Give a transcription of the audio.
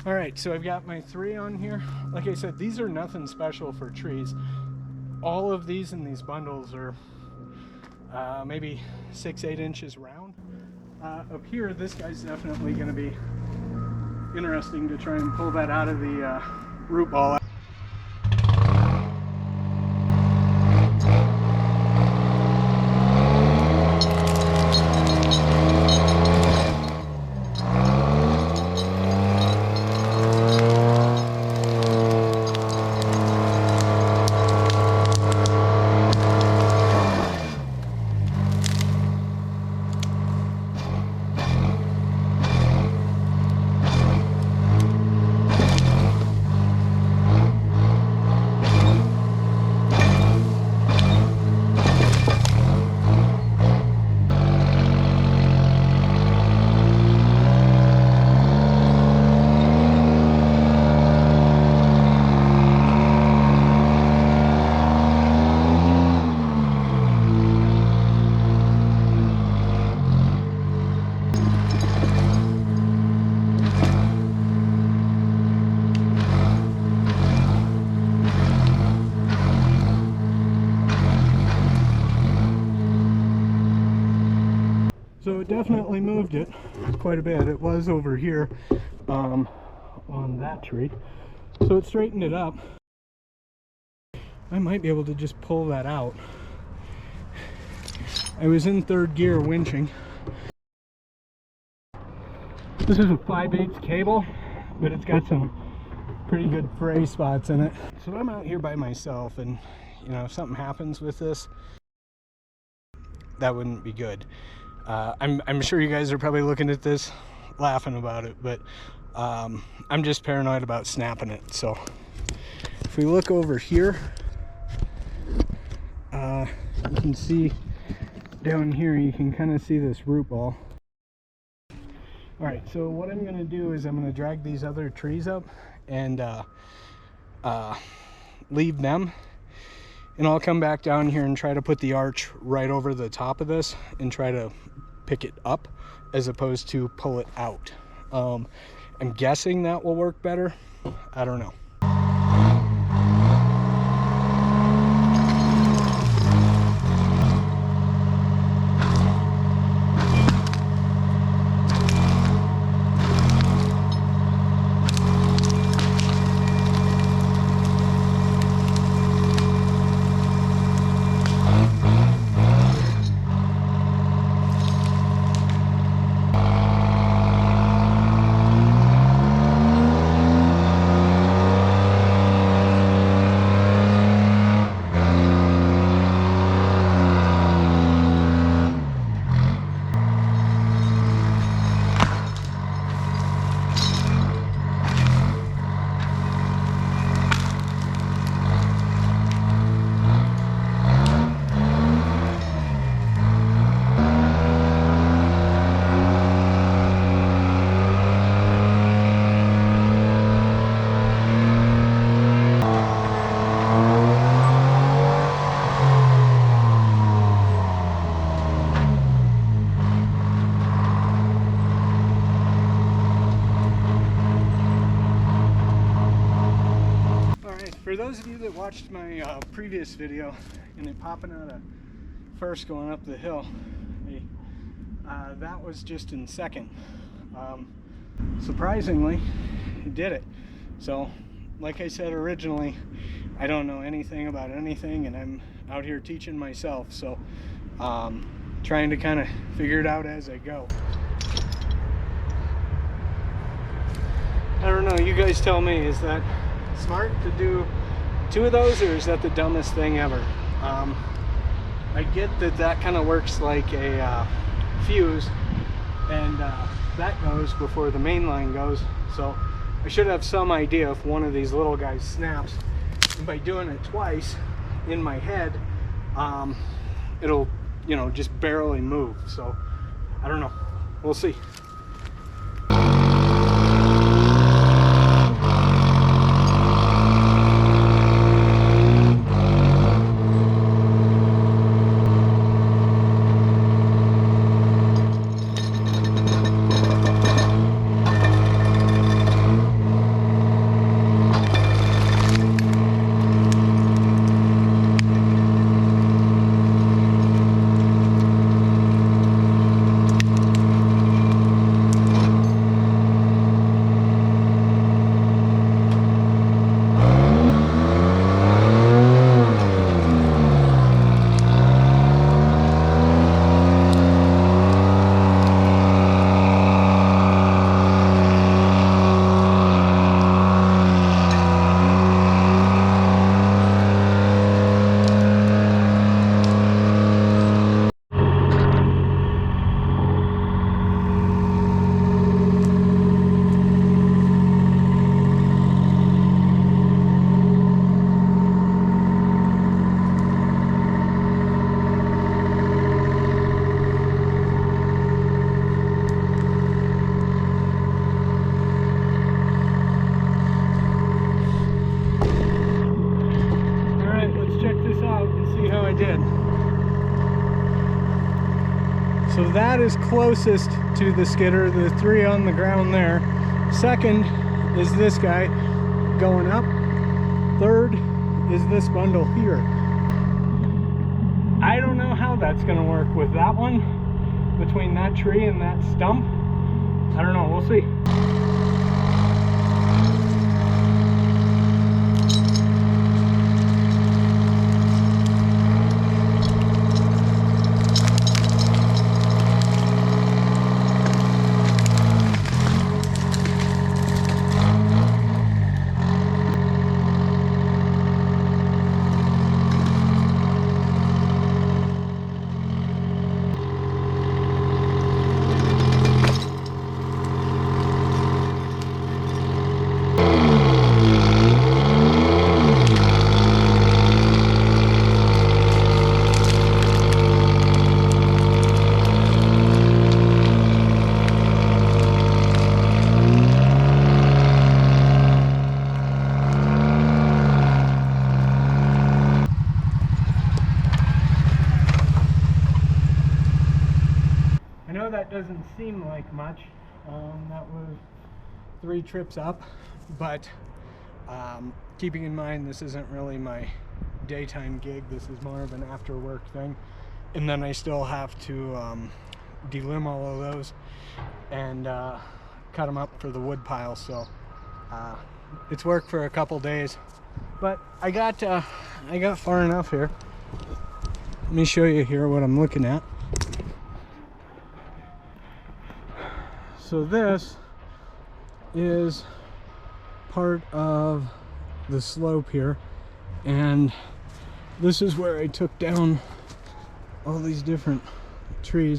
All right, so I've got my 3 on here. Like I said, these are nothing special for trees. All of these in these bundles are maybe 6-8 inches round. Up here, this guy's definitely going to be interesting to try and pull that out of the root ball. So it definitely moved it quite a bit. It was over here on that tree. So it straightened it up. I might be able to just pull that out. I was in 3rd gear winching. This is a 5/8 cable, but it's got some pretty good fray spots in it. So I'm out here by myself, and you know, if something happens with this, that wouldn't be good. I'm sure you guys are probably looking at this laughing about it, but I'm just paranoid about snapping it. So if we look over here, you can see down here, you can kind of see this root ball. All right, so what I'm going to do is I'm going to drag these other trees up and leave them, and I'll come back down here and try to put the arch right over the top of this and try to pick it up as opposed to pull it out. I'm guessing that will work better. I don't know. For those of you that watched my previous video and it popping out of first going up the hill, that was just in second. Surprisingly, it did it. So, like I said originally, I don't know anything about anything, and I'm out here teaching myself, so trying to kind of figure it out as I go. I don't know, you guys tell me, is that smart to do 2 of those, or is that the dumbest thing ever? I get that kind of works like a fuse, and that goes before the main line goes, so I should have some idea if one of these little guys snaps, and by doing it twice in my head, it'll, you know, just barely move. So I don't know, we'll see. So that is closest to the skidder, the 3 on the ground there. Second is this guy going up. Third is this bundle here. I don't know how that's gonna work with that one, between that tree and that stump. I don't know, we'll see. That doesn't seem like much. That was 3 trips up, but keeping in mind this isn't really my daytime gig, this is more of an after work thing, and then I still have to delimb all of those and cut them up for the wood pile, so it's work for a couple days, but I got far enough here. Let me show you here what I'm looking at. So this is part of the slope here, and this is where I took down all these different trees.